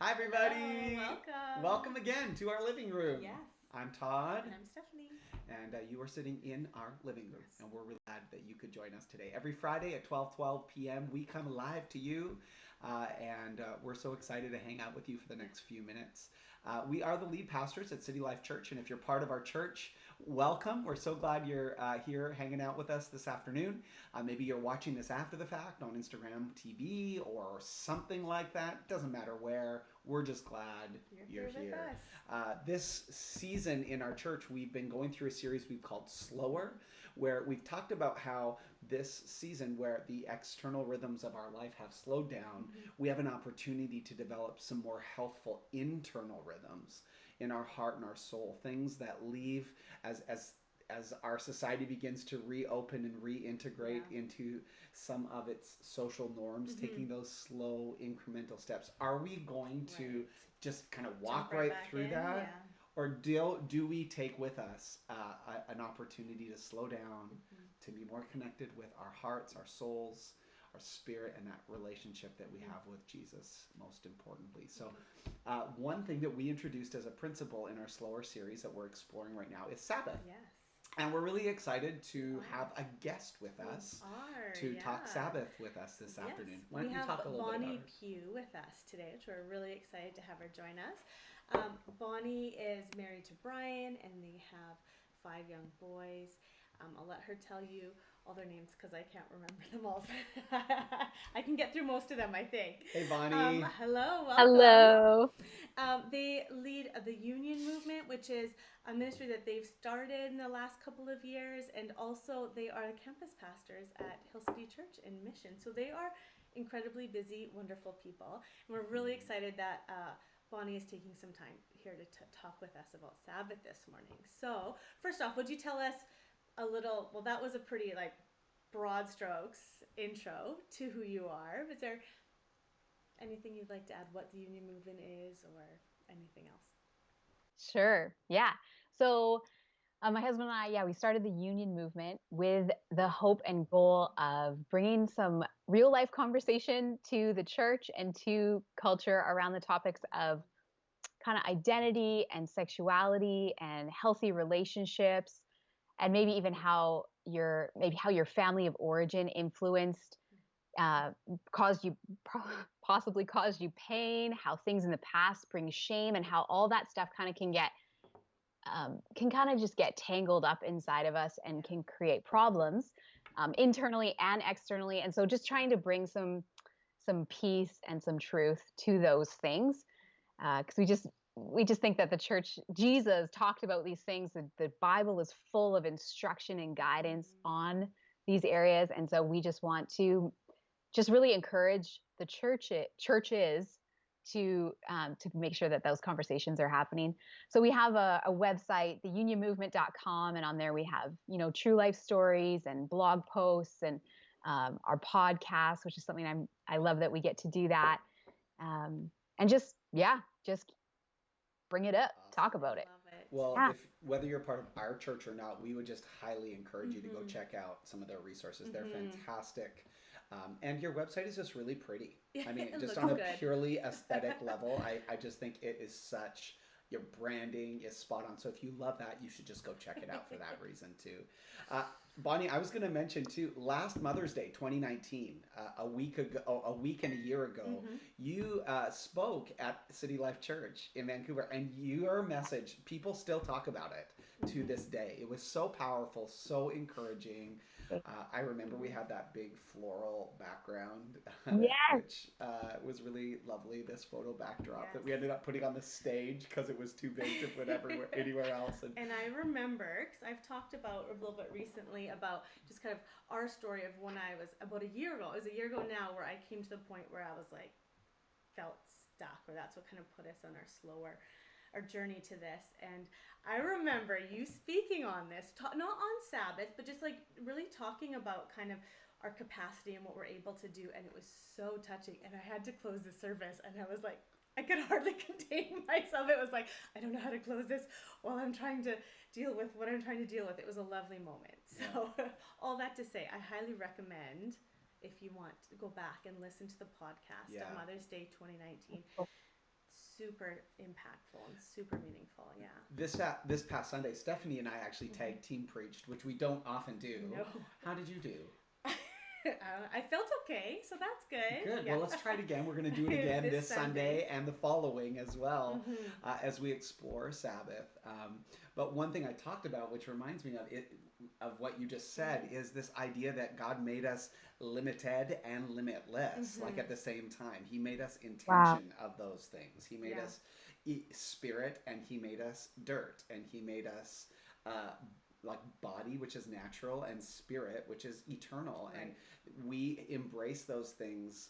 Hi, everybody. Hello, welcome. Welcome again to our living room. Yes. I'm Todd, And I'm Stephanie. and you are sitting in our living room, Yes. and we're really glad that you could join us today. Every Friday at 12:12 p.m., we come live to you, and we're so excited to hang out with you for the next few minutes. We are the lead pastors at City Life Church, and if you're part of our church, welcome. We're so glad you're here hanging out with us this afternoon. Maybe you're watching this after the fact on Instagram TV or something like that. Doesn't matter where. We're just glad you're here with here. us. This season in our church, we've been going through a series we've called Slower, where we've talked about how this season, where the external rhythms of our life have slowed down, we have an opportunity to develop some more healthful internal rhythms in our heart and our soul, things that leave as our society begins to reopen and reintegrate into some of its social norms, taking those slow incremental steps. Are we going to just kind of walk right through that? Yeah. Or do we take with us an opportunity to slow down, to be more connected with our hearts, our souls, our spirit, and that relationship that we have with Jesus, most importantly? So, one thing that we introduced as a principle in our Slower series that we're exploring right now is Sabbath. Yes. And we're really excited to have a guest with us to yeah. talk Sabbath with us this afternoon. Why We don't you have talk a little bit Bonnie about her? Pue with us today, which we're really excited to have her join us. Bonnie is married to Brian, and they have 5 young boys. I'll let her tell you all their names because I can't remember them all. I can get through most of them, I think. Hey, Bonnie. Hello, welcome. Hello. They lead the Union Movement, which is a ministry that they've started in the last couple of years, and also they are the campus pastors at Hill City Church in Mission. So they are incredibly busy, wonderful people, and we're really excited that Bonnie is taking some time here to talk with us about Sabbath this morning. So first off, would you tell us a little? Well, that was a pretty broad strokes intro to who you are. Was there anything you'd like to add what the Union Movement is or anything else? Sure. Yeah. So my husband and I, we started the Union Movement with the hope and goal of bringing some real life conversation to the church and to culture around the topics of kind of identity and sexuality and healthy relationships, and maybe even how your family of origin influenced caused you possibly caused you pain, how things in the past bring shame, and how all that stuff kind of can kind of just get tangled up inside of us and can create problems internally and externally. And so just trying to bring some peace and some truth to those things, because we just think that the church, Jesus talked about these things. The Bible is full of instruction and guidance on these areas, and so we just want to just really encourage the churches to make sure that those conversations are happening. So we have a website, theunionmovement.com, and on there we have true life stories and blog posts and our podcast, which is something I love that we get to do that, and just bring it up, talk about it. Love it. Well, Yeah. whether you're part of our church or not, we would just highly encourage you to go check out some of their resources. They're fantastic. And your website is just really pretty. I mean, just on a purely aesthetic level, I just think it is such, your branding is spot on. So if you love that, you should just go check it out for that reason too. Bonnie, I was going to mention too, last Mother's Day 2019, a week and a year ago, you spoke at City Life Church in Vancouver, and your message, people still talk about it to this day. It was so powerful, so encouraging. I remember we had that big floral background, which was really lovely, this photo backdrop that we ended up putting on the stage because it was too big to put anywhere else. And I remember, because I've talked about a little bit recently about just kind of our story of when I was about a year ago. It was a year ago now where I came to the point where I was felt stuck, or that's what kind of put us on our journey to this. And I remember you speaking on this, not on Sabbath, but just really talking about kind of our capacity and what we're able to do. And it was so touching. And I had to close the service, and I was I could hardly contain myself. It was I don't know how to close this while I'm trying to deal with what I'm trying to deal with. It was a lovely moment. So all that to say, I highly recommend, if you want to go back and listen to the podcast on Mother's Day 2019. super impactful and super meaningful. Yeah. This past Sunday, Stephanie and I actually tag team preached, which we don't often do. No. How did you do? I felt okay, so that's good. Good. Yeah. Well, let's try it again. We're going to do it again this Sunday and the following as well, as we explore Sabbath. But one thing I talked about, which reminds me of what you just said, is this idea that God made us limited and limitless, like at the same time. He made us intention of those things. He made us spirit, and he made us dirt, and he made us like body, which is natural, and spirit, which is eternal. Right. And we embrace those things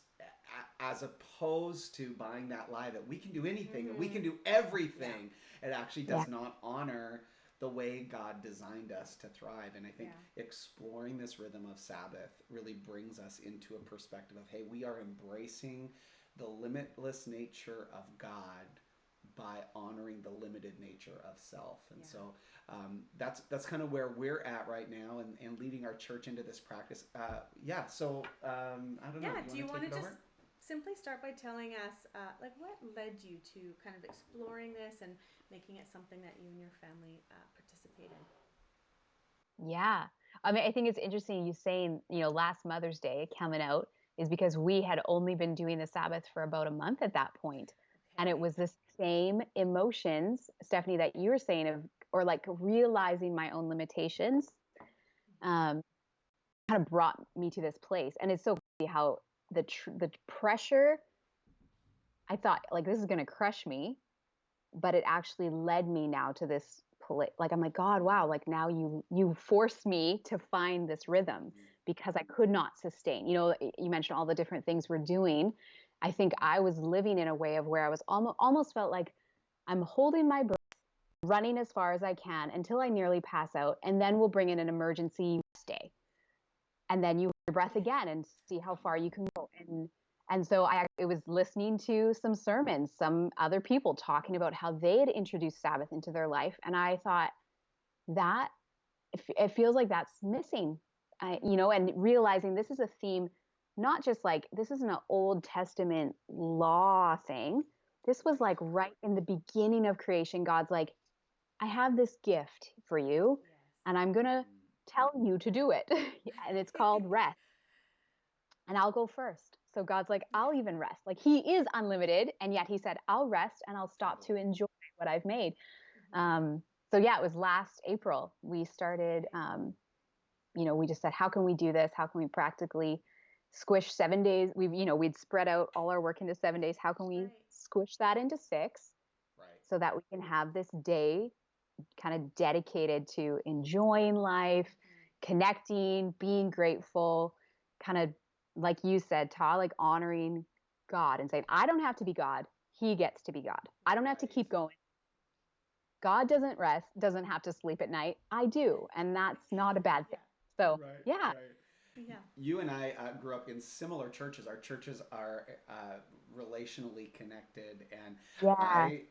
as opposed to buying that lie that we can do anything and we can do everything. It actually does not honor the way God designed us to thrive. And I think exploring this rhythm of Sabbath really brings us into a perspective of, hey, we are embracing the limitless nature of God by honoring the limited nature of self. And so that's kind of where we're at right now, and leading our church into this practice. So I don't know. Do you want to just simply start by telling us like what led you to kind of exploring this and making it something that you and your family participate in? Yeah. I mean, I think it's interesting you saying, last Mother's Day coming out is because we had only been doing the Sabbath for about a month at that point. And it was the same emotions, Stephanie, that you were saying or like realizing my own limitations, kind of brought me to this place. And it's so crazy how the pressure, I thought like, this is going to crush me, but it actually led me now to this like, I'm like, God, wow. Like now you forced me to find this rhythm because I could not sustain, you mentioned all the different things we're doing. I think I was living in a way of where I was almost felt like I'm holding my breath, running as far as I can until I nearly pass out, and then we'll bring in an emergency rest day. And then you hold your breath again and see how far you can go. And so it was listening to some sermons, some other people talking about how they had introduced Sabbath into their life. And I thought that it feels like that's missing, and realizing this is a theme. Not just like, this isn't an Old Testament law thing. This was like right in the beginning of creation. God's like, I have this gift for you, and I'm going to tell you to do it. And it's called rest. And I'll go first. So God's like, I'll even rest. Like he is unlimited. And yet he said, I'll rest and I'll stop to enjoy what I've made. So yeah, it was last April. We started, we just said, how can we do this? How can we practically squish 7 days? We'd spread out all our work into 7 days. How can we squish that into 6 so that we can have this day kind of dedicated to enjoying life, connecting, being grateful, kind of like you said, Todd, like honoring God and saying, I don't have to be God. He gets to be God. I don't have to keep going. God doesn't rest, doesn't have to sleep at night. I do. And that's not a bad thing. So, Yeah. You and I grew up in similar churches. Our churches are relationally connected, and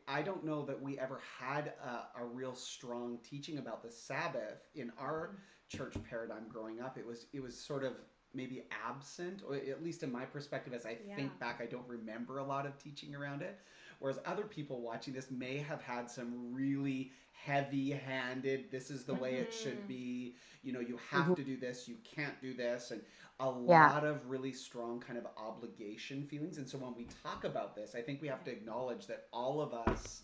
I don't know that we ever had a real strong teaching about the Sabbath in our church paradigm growing up. It was sort of maybe absent, or at least in my perspective, as I think back, I don't remember a lot of teaching around it. Whereas other people watching this may have had some really heavy-handed, this is the way it should be, you have to do this, you can't do this, and a lot of really strong kind of obligation feelings. And so when we talk about this, I think we have to acknowledge that all of us,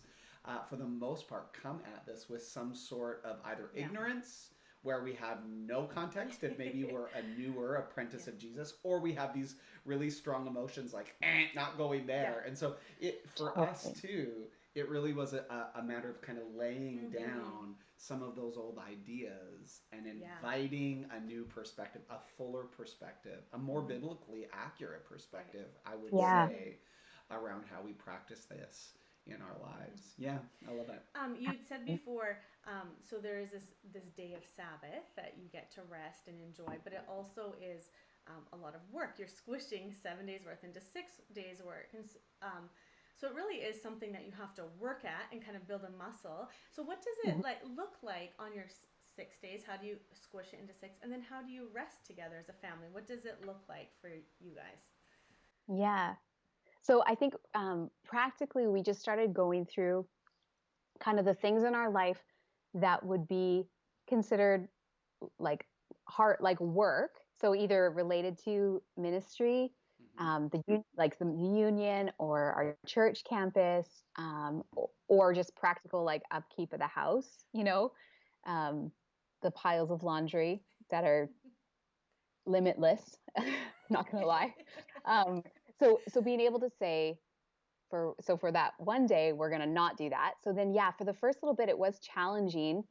for the most part, come at this with some sort of either ignorance, where we have no context if maybe we're a newer apprentice of Jesus, or we have these really strong emotions like, not going there. And so for us too, it really was a matter of kind of laying down some of those old ideas and inviting a new perspective, a fuller perspective, a more biblically accurate perspective, I would say, around how we practice this in our lives. Yeah, I love that. You'd said before, so there is this day of Sabbath that you get to rest and enjoy, but it also is a lot of work. You're squishing 7 days worth into 6 days work. And so it really is something that you have to work at and kind of build a muscle. So what does it look like on your 6 days? How do you squish it into 6? And then how do you rest together as a family? What does it look like for you guys? Yeah. So I think practically we just started going through kind of the things in our life that would be considered like hard, like work. So either related to ministry, like the union or our church campus, or just practical like upkeep of the house. The piles of laundry that are limitless. Not gonna lie. So being able to say, for that one day we're going to not do that. So then for the first little bit it was challenging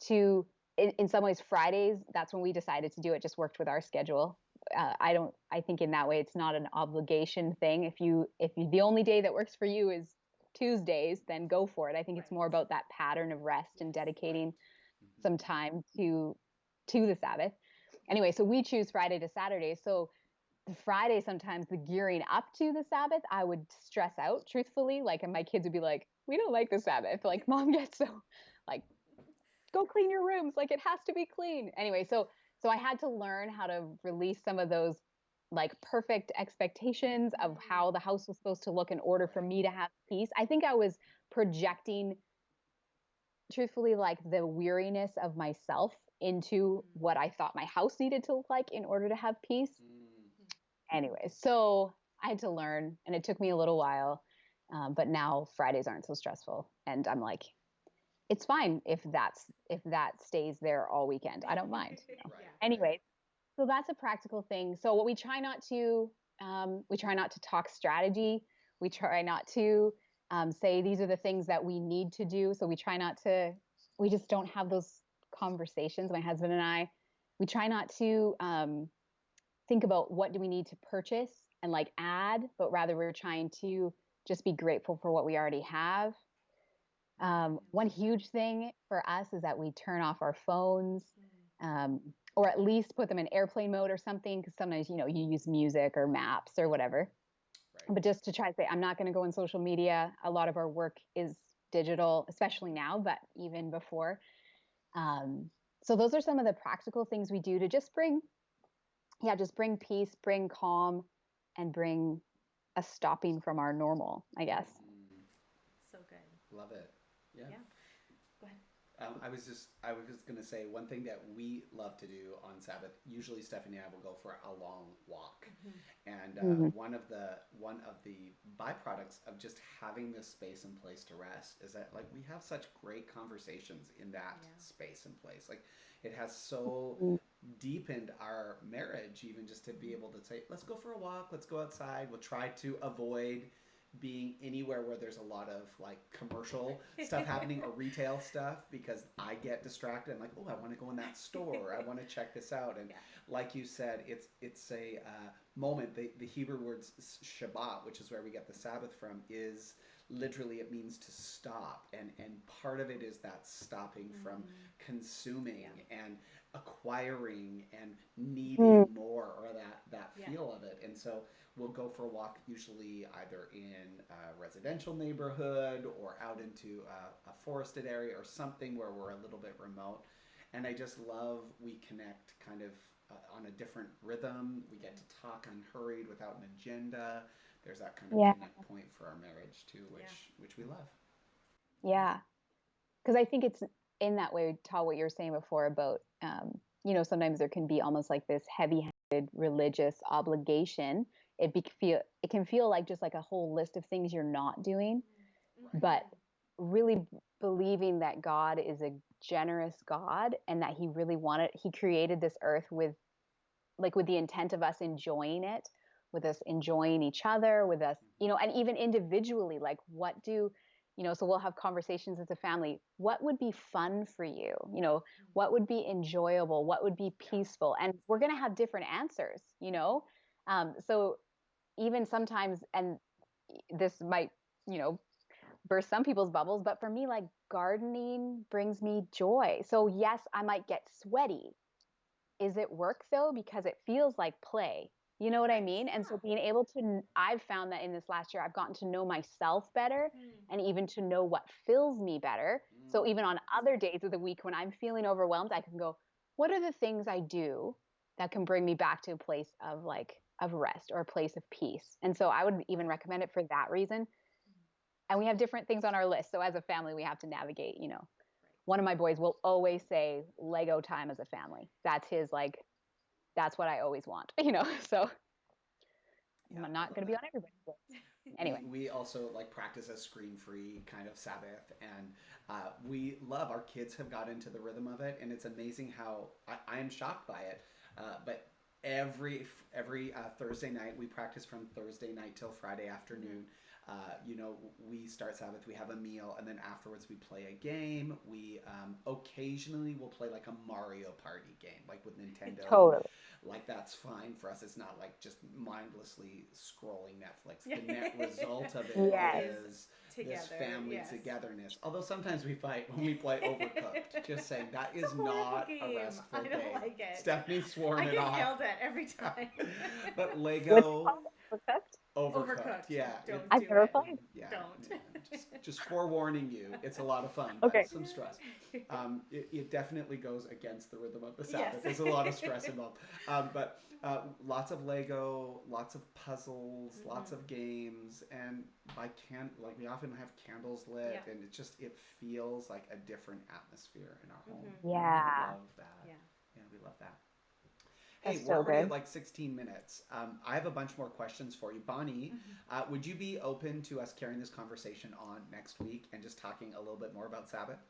to in some ways. Fridays, that's when we decided to do it, just worked with our schedule. I think in that way it's not an obligation thing. If the only day that works for you is Tuesdays, then go for it. I think it's more about that pattern of rest and dedicating some time to the Sabbath. Anyway, so we choose Friday to Saturday. So the Friday, sometimes the gearing up to the Sabbath, I would stress out, truthfully. Like, and my kids would be like, we don't like the Sabbath. Like, Mom gets so like, go clean your rooms. Like, it has to be clean. Anyway, so I had to learn how to release some of those like perfect expectations of how the house was supposed to look in order for me to have peace. I think I was projecting, truthfully, like the weariness of myself into what I thought my house needed to look like in order to have peace. Anyway, so I had to learn, and it took me a little while, but now Fridays aren't so stressful, and I'm like, it's fine if that stays there all weekend. I don't mind. Anyway, so that's a practical thing. So what we try not to talk strategy. We try not to say these are the things that we need to do. So we try not to. We just don't have those conversations. My husband and I, we try not to think about what do we need to purchase and like add, but rather we're trying to just be grateful for what we already have. One huge thing for us is that we turn off our phones, or at least put them in airplane mode or something, because sometimes you use music or maps or whatever. Right. But just to try to say, I'm not going to go on social media. A lot of our work is digital, especially now, but even before. So those are some of the practical things we do to just bring peace, bring calm, and bring a stopping from our normal, I guess. So good. Love it. Yeah. Go ahead. I was just going to say one thing that we love to do on Sabbath. Usually Stephanie and I will go for a long walk, and one of the byproducts of just having this space and place to rest is that like we have such great conversations in that space and place. Like it has so deepened our marriage, even just to be able to say, let's go for a walk, let's go outside. We'll try to avoid being anywhere where there's a lot of like commercial stuff happening or retail stuff, because I get distracted. I'm like, oh, I want to go in that store. I want to check this out. And like you said, it's a moment. The Hebrew word Shabbat, which is where we get the Sabbath from, is literally, it means to stop. And part of it is that stopping from consuming and acquiring and needing more, or that feel of it. And so we'll go for a walk, usually either in a residential neighborhood or out into a forested area or something where we're a little bit remote. And I just love, we connect kind of on a different rhythm. We get to talk unhurried without an agenda. There's that kind of connect point for our marriage too, which we love. Yeah. Because I think it's in that way, Todd, what you were saying before about, sometimes there can be almost like this heavy-handed religious obligation. It can feel like just like a whole list of things you're not doing, but really believing that God is a generous God and that he created this earth with the intent of us enjoying it, with us enjoying each other, with us, and even individually, like so we'll have conversations as a family. What would be fun for you? What would be enjoyable? What would be peaceful? And we're going to have different answers, so even sometimes, and this might, burst some people's bubbles, but for me, like gardening brings me joy. So yes, I might get sweaty. Is it work though? Because it feels like play. You know what I mean? And so being able to, I've found that in this last year, I've gotten to know myself better and even to know what fills me better. So even on other days of the week when I'm feeling overwhelmed, I can go, what are the things I do that can bring me back to a place of like of rest or a place of peace. And so I would even recommend it for that reason. And we have different things on our list. So as a family, we have to navigate, one of my boys will always say Lego time as a family. That's his, like, that's what I always want, so Yeah, I'm not going to be on everybody's list. Anyway. We also like practice a screen-free kind of Sabbath, and we love, our kids have got into the rhythm of it, and it's amazing how I am shocked by it. But every Thursday night, we practice from Thursday night till Friday afternoon. We start Sabbath, we have a meal, and then afterwards we play a game. We occasionally will play like a Mario Party game, like with Nintendo. Totally. Like, that's fine for us. It's not like just mindlessly scrolling Netflix. The net result of it is this family togetherness. Although sometimes we fight when we play Overcooked. Just saying, that is not a restful game. I don't like it. Stephanie's sworn it off. I get yelled at every time. But Lego... Overcooked. Yeah. I've never played. Yeah. Don't. Just forewarning you, it's a lot of fun. Okay. Some stress. It definitely goes against the rhythm of the Sabbath. There's a lot of stress involved. But lots of Lego, lots of puzzles, lots of games, and we often have candles lit, and it feels like a different atmosphere in our home. Yeah. We love that. Yeah, we love that. Hey, we're already at like 16 minutes. I have a bunch more questions for you. Bonnie, would you be open to us carrying this conversation on next week and just talking a little bit more about Sabbath?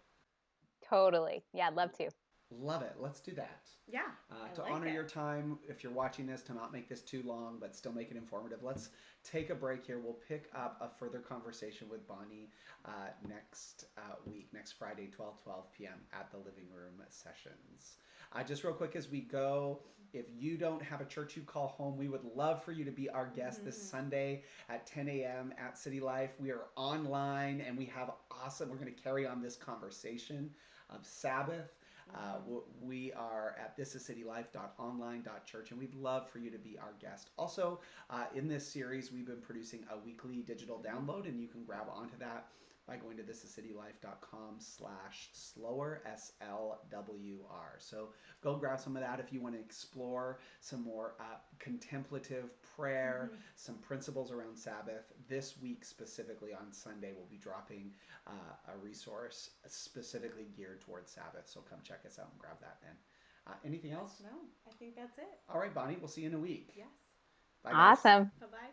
Totally. Yeah, I'd love to. Love it. Let's do that. Yeah. To honor your time, if you're watching this, to not make this too long, but still make it informative, let's take a break here. We'll pick up a further conversation with Bonnie next week, next Friday, 12 p.m. at the Living Room Sessions. Just real quick as we go, if you don't have a church you call home, we would love for you to be our guest this Sunday at 10 a.m. at City Life. We are online, and we're going to carry on this conversation of Sabbath. We are at thisiscitylife.online.church, and we'd love for you to be our guest. Also, in this series, we've been producing a weekly digital download, and you can grab onto that by going to thisiscitylife.com/slower, SLWR. So go grab some of that if you want to explore some more contemplative prayer, some principles around Sabbath. This week, specifically on Sunday, we'll be dropping a resource specifically geared towards Sabbath. So come check us out and grab that then. Anything else? No, I think that's it. All right, Bonnie, we'll see you in a week. Yes. Bye, guys. Awesome. Bye-bye.